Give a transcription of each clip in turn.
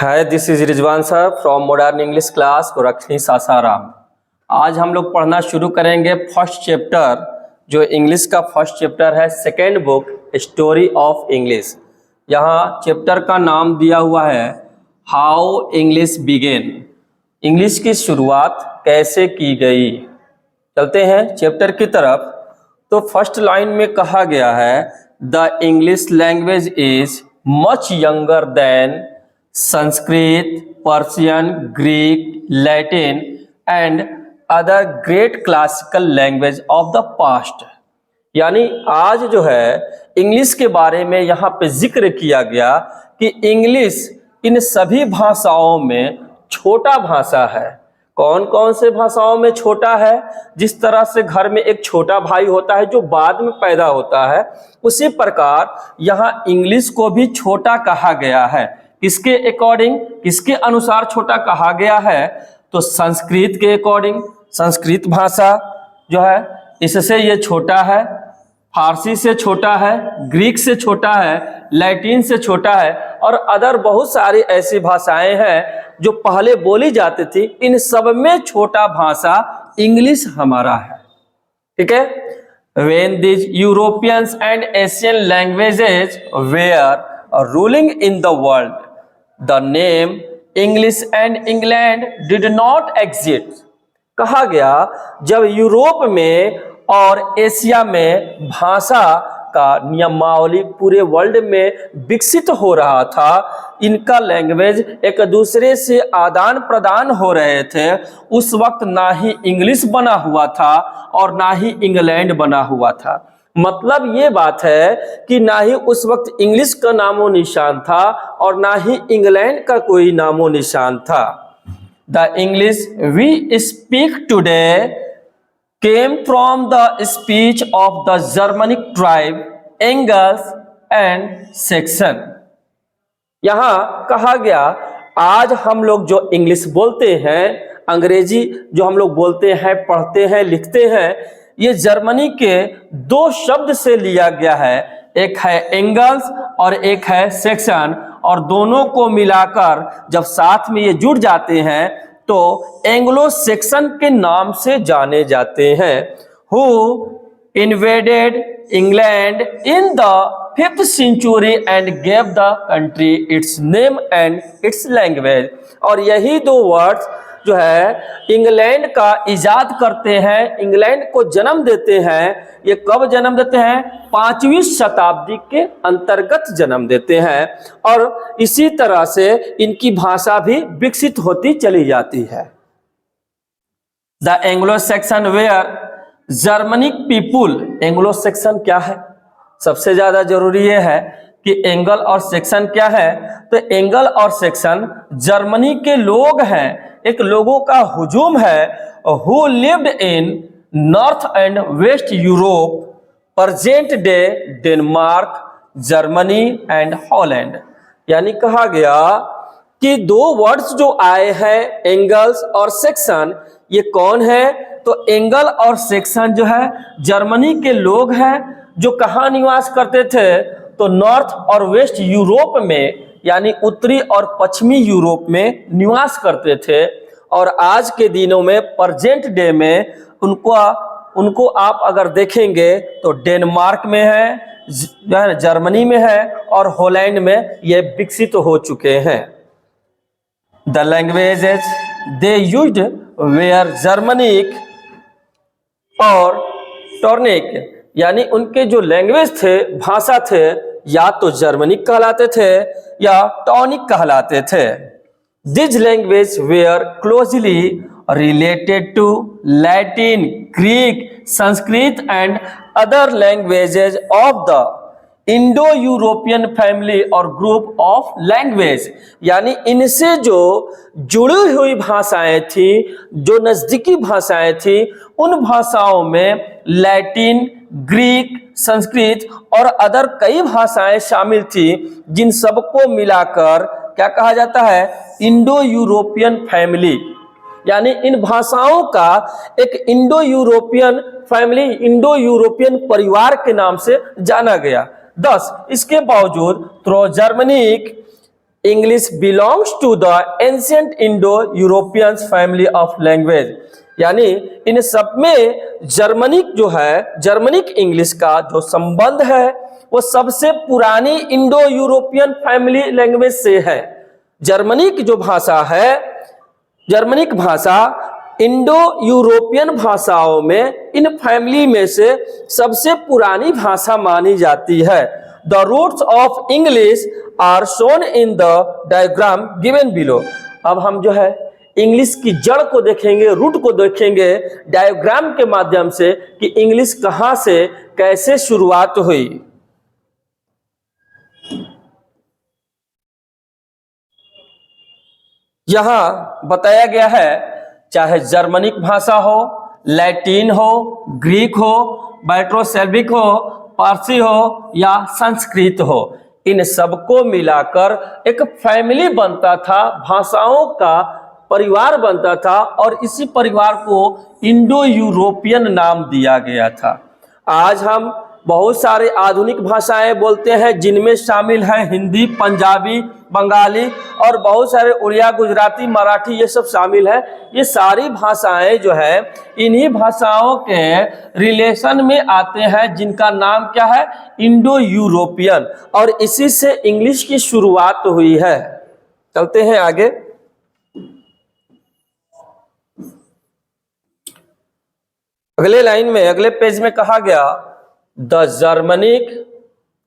Hi, this is Rizwan sir from modern English class Gorakhni Sasaram. आज हम लोग पढ़ना शुरू करेंगे फर्स्ट चैप्टर, जो इंग्लिश का फर्स्ट चैप्टर है, second book story of English. यहाँ चैप्टर का नाम दिया हुआ है हाउ इंग्लिश बिगेन, इंग्लिश की शुरुआत कैसे की गई। चलते हैं चैप्टर की तरफ। तो फर्स्ट लाइन में कहा गया है the English language is much younger than Sanskrit, Persian, Greek, Latin and other great classical language of the past. यानी आज जो है इंग्लिश के बारे में यहाँ पे जिक्र किया गया कि इंग्लिश इन सभी भाषाओं में छोटा भाषा है। कौन कौन से भाषाओं में छोटा है? जिस तरह से घर में एक छोटा भाई होता है जो बाद में पैदा होता है, उसी प्रकार यहाँ इंग्लिश को भी छोटा कहा गया है। किसके अकॉर्डिंग, किसके अनुसार छोटा कहा गया है? तो संस्कृत के अकॉर्डिंग। संस्कृत भाषा जो है इससे ये छोटा है, फारसी से छोटा है, ग्रीक से छोटा है, लैटिन से छोटा है और अदर बहुत सारी ऐसी भाषाएं हैं जो पहले बोली जाती थी। इन सब में छोटा भाषा इंग्लिश हमारा है। ठीक है। When these Europeans and Asian languages were ruling in the world, the name English and England did not exist। कहा गया जब यूरोप में और एशिया में भाषा का नियमावली पूरे वर्ल्ड में विकसित हो रहा था, इनका लैंग्वेज एक दूसरे से आदान प्रदान हो रहे थे, उस वक्त ना ही इंग्लिश बना हुआ था और ना ही इंग्लैंड बना हुआ था। मतलब ये बात है कि ना ही उस वक्त इंग्लिश का नामो निशान था और ना ही इंग्लैंड का कोई नामो निशान था। The English we speak today came from the speech of the Germanic tribe Angles and Saxon। यहाँ कहा गया आज हम लोग जो इंग्लिश बोलते हैं, अंग्रेजी जो हम लोग बोलते हैं, पढ़ते हैं, लिखते हैं, ये जर्मनी के दो शब्द से लिया गया है। एक है एंगल्स और एक है सेक्शन, और दोनों को मिलाकर जब साथ में ये जुड़ जाते हैं तो एंग्लो सेक्शन के नाम से जाने जाते हैं। Who invaded England in the 5th century and gave the country it's name and it's language. और यही दो वर्ड्स जो है इंग्लैंड का इजाद करते हैं, इंग्लैंड को जन्म देते हैं। ये कब जन्म देते हैं? 5वीं शताब्दी के अंतर्गत जन्म देते हैं, और इसी तरह से इनकी भाषा भी विकसित होती चली जाती है। The Anglo Saxon were Germanic people. Anglo Saxon क्या है? सबसे ज्यादा जरूरी ये है कि एंगल और सेक्शन क्या है। तो एंगल और सेक्शन जर्मनी के लोग हैं, एक लोगों का हुजूम है, who lived in north and west Europe, present day Denmark, Germany and Holland. यानी कहा गया कि दो वर्ड्स जो आए हैं एंगल्स और सेक्शन, ये कौन है? तो एंगल और सेक्शन जो है जर्मनी के लोग हैं जो कहाँ निवास करते थे? तो नॉर्थ और वेस्ट यूरोप में, यानी उत्तरी और पश्चिमी यूरोप में निवास करते थे। और आज के दिनों में प्रेजेंट डे में उनको आप अगर देखेंगे तो डेनमार्क में है, जर्मनी में है और हॉलैंड में ये विकसित हो चुके हैं। The languages they used were Germanic और टॉर्निक। यानी उनके जो लैंग्वेज थे, भाषा थे, या तो जर्मनिक कहलाते थे या टॉनिक कहलाते थे। This language were closely related to Latin, Greek, Sanskrit and other languages of the Indo European family और ग्रुप ऑफ लैंग्वेज। यानी इनसे जो जुड़ी हुई भाषाएं थी, जो नजदीकी भाषाएं थी, उन भाषाओं में लैटिन, ग्रीक, संस्कृत और अदर कई भाषाएं शामिल थी, जिन सबको मिलाकर क्या कहा जाता है? Indo European family. यानी इन भाषाओं का एक Indo European family, Indo European परिवार के नाम से जाना गया। 10 इसके बावजूद through Germanic English belongs to the ancient Indo European family of language, यानी इन सब में जर्मनिक जो है, जर्मनिक इंग्लिश का जो संबंध है वो सबसे पुरानी इंडो यूरोपियन फैमिली लैंग्वेज से है। जर्मनिक जो भाषा है, जर्मनिक भाषा इंडो यूरोपियन भाषाओं में इन फैमिली में से सबसे पुरानी भाषा मानी जाती है। The roots of English are shown in the diagram given below. अब हम जो है इंग्लिश की जड़ को देखेंगे, रूट को देखेंगे डायग्राम के माध्यम से कि इंग्लिश कहां से कैसे शुरुआत हुई। यहां बताया गया है चाहे जर्मनिक भाषा हो, लैटिन हो, ग्रीक हो, बैट्रोसेल्विक हो, पारसी हो या संस्कृत हो, इन सबको मिलाकर एक फैमिली बनता था, भाषाओं का परिवार बनता था और इसी परिवार को इंडो यूरोपियन नाम दिया गया था। आज हम बहुत सारे आधुनिक भाषाएं बोलते हैं जिनमें शामिल है हिंदी, पंजाबी, बंगाली और बहुत सारे उड़िया, गुजराती, मराठी, ये सब शामिल है। ये सारी भाषाएं जो है इन्हीं भाषाओं के रिलेशन में आते हैं जिनका नाम क्या है, इंडो यूरोपियन, और इसी से इंग्लिश की शुरुआत हुई है। चलते हैं आगे। अगले लाइन में, अगले पेज में कहा गया द जर्मनिक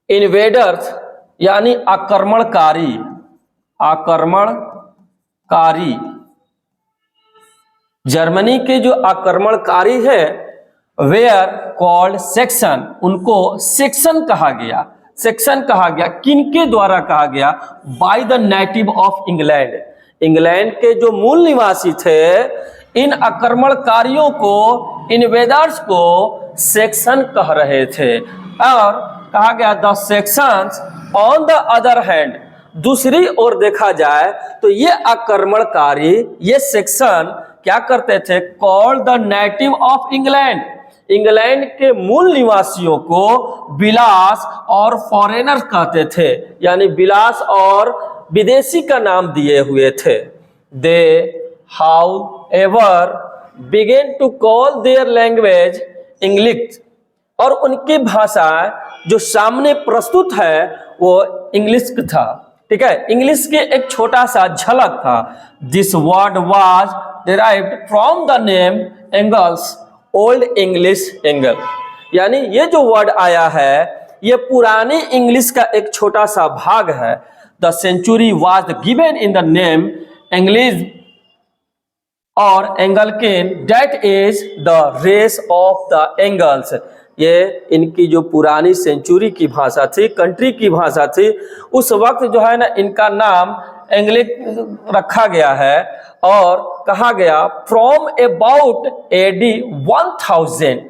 इन्वेडर्स, यानी आक्रमणकारी, आक्रमणकारी, जर्मनी के जो आक्रमणकारी है वेयर कॉल्ड सेक्शन, उनको सेक्शन कहा गया। सेक्शन कहा गया किनके द्वारा कहा गया, by the native of England. England के जो मूल निवासी थे इन आक्रमणकारियों को, इन्वेडर्स को सेक्शन कह रहे थे। और कहा गया the sections on the other hand, दूसरी ओर देखा जाए तो ये आक्रमणकारी, ये सेक्शन क्या करते थे, called the native of England, England के मूल निवासियों को बिलास और फॉरेनर कहते थे, यानी बिलास और विदेशी का नाम दिए हुए थे। दे however began to call their language English, और उनकी भाषा जो सामने प्रस्तुत है वो इंग्लिश था। ठीक है, इंग्लिश के एक छोटा सा झलक था। This word was derived from the name angles, old English angle, यानी ये जो वर्ड आया है ये पुराने इंग्लिश का एक छोटा सा भाग है। The century was given in the name English और Angelcynn, that is the race of the Angles. ये इनकी जो पुरानी सेंचुरी की भाषा थी, कंट्री की भाषा थी, उस वक्त जो है ना इनका नाम एंग्लिक रखा गया है। और कहा गया फ्रॉम अबाउट AD 1000,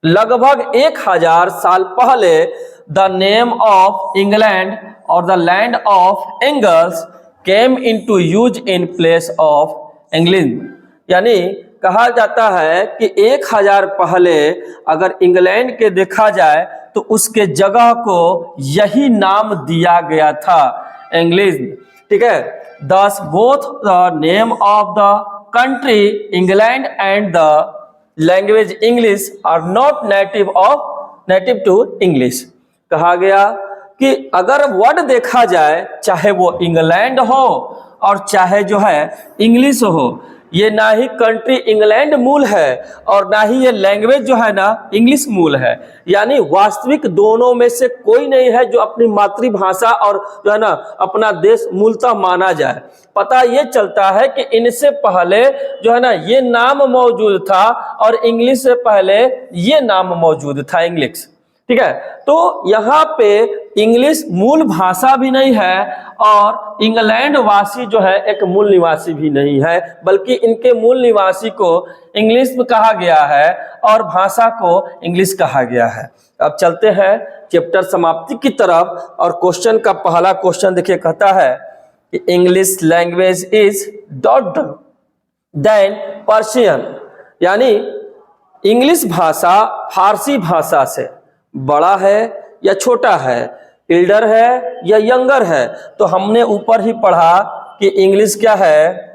लगभग 1000 साल पहले द नेम ऑफ इंग्लैंड और the land of angles came into use in place of England, यानी कहा जाता है कि 1000 पहले अगर इंग्लैंड के देखा जाए तो उसके जगह को यही नाम दिया गया था, इंग्लैंड। ठीक है, thus both the name of the country England and the language English are not native to English. कहा गया कि अगर वर्ड देखा जाए, चाहे वो इंग्लैंड हो और चाहे जो है इंग्लिश हो, ये ना ही कंट्री इंग्लैंड मूल है और ना ही ये लैंग्वेज जो है ना इंग्लिश मूल है, यानी वास्तविक दोनों में से कोई नहीं है जो अपनी मातृभाषा और जो है ना अपना देश मूलतः माना जाए। पता ये चलता है कि इनसे पहले जो है ना ये नाम मौजूद था और इंग्लिश से पहले ये नाम मौजूद था, इंग्लिश। ठीक है, तो यहाँ पे इंग्लिश मूल भाषा भी नहीं है और इंग्लैंड वासी जो है एक मूल निवासी भी नहीं है, बल्कि इनके मूल निवासी को इंग्लिश में कहा गया है और भाषा को इंग्लिश कहा गया है। अब चलते हैं चैप्टर समाप्ति की तरफ और क्वेश्चन का पहला क्वेश्चन देखिए, कहता है कि English language is dot than Persian, यानी इंग्लिश भाषा फारसी भाषा से बड़ा है या छोटा है, एल्डर है या यंगर है? तो हमने ऊपर ही पढ़ा कि इंग्लिश क्या है,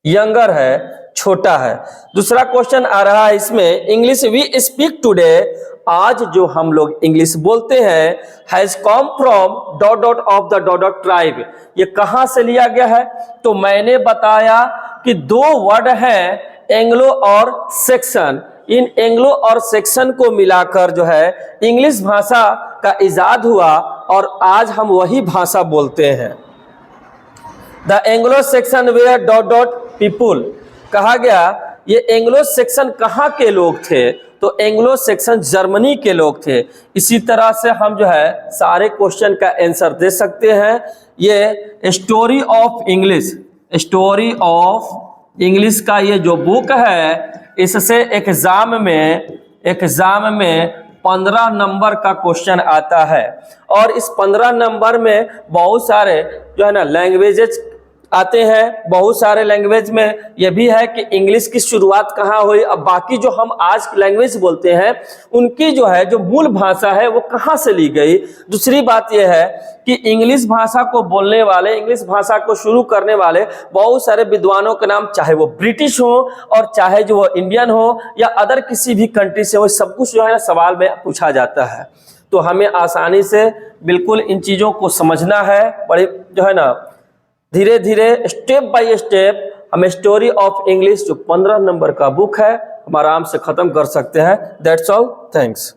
यंगर है, छोटा है। दूसरा क्वेश्चन आ रहा है इसमें, इंग्लिश वी स्पीक टुडे, आज जो हम लोग इंग्लिश बोलते हैं, has come from dot dot of the dot dot tribe, ये कहां से लिया गया है? तो मैंने बताया कि दो वर्ड हैं, एंग्लो और सेक्शन। इन एंग्लो और सेक्शन को मिलाकर जो है इंग्लिश भाषा का इजाद हुआ और आज हम वही भाषा बोलते हैं। The Anglo Saxon were dot dot people, कहा गया ये एंग्लो सेक्शन कहाँ के लोग थे? तो एंग्लो सेक्शन जर्मनी के लोग थे। इसी तरह से हम जो है सारे क्वेश्चन का आंसर दे सकते हैं। ये story of English, story of English का ये जो बुक है, इससे एग्जाम में 15 नंबर का क्वेश्चन आता है और इस 15 नंबर में बहुत सारे जो है ना लैंग्वेजेस आते हैं। बहुत सारे लैंग्वेज में यह भी है कि इंग्लिश की शुरुआत कहाँ हुई, अब बाकी जो हम आज लैंग्वेज बोलते हैं उनकी जो है जो मूल भाषा है वो कहाँ से ली गई। दूसरी बात यह है कि इंग्लिश भाषा को बोलने वाले, इंग्लिश भाषा को शुरू करने वाले बहुत सारे विद्वानों के नाम, चाहे वो ब्रिटिश हो और चाहे जो वो इंडियन हो या अदर किसी भी कंट्री से हो, सब कुछ जो है ना सवाल में पूछा जाता है। तो हमें आसानी से बिल्कुल इन चीज़ों को समझना है, बड़े जो है ना धीरे धीरे स्टेप बाय स्टेप हम स्टोरी ऑफ इंग्लिश जो 15 नंबर का बुक है हम आराम से ख़त्म कर सकते हैं। That's all, thanks.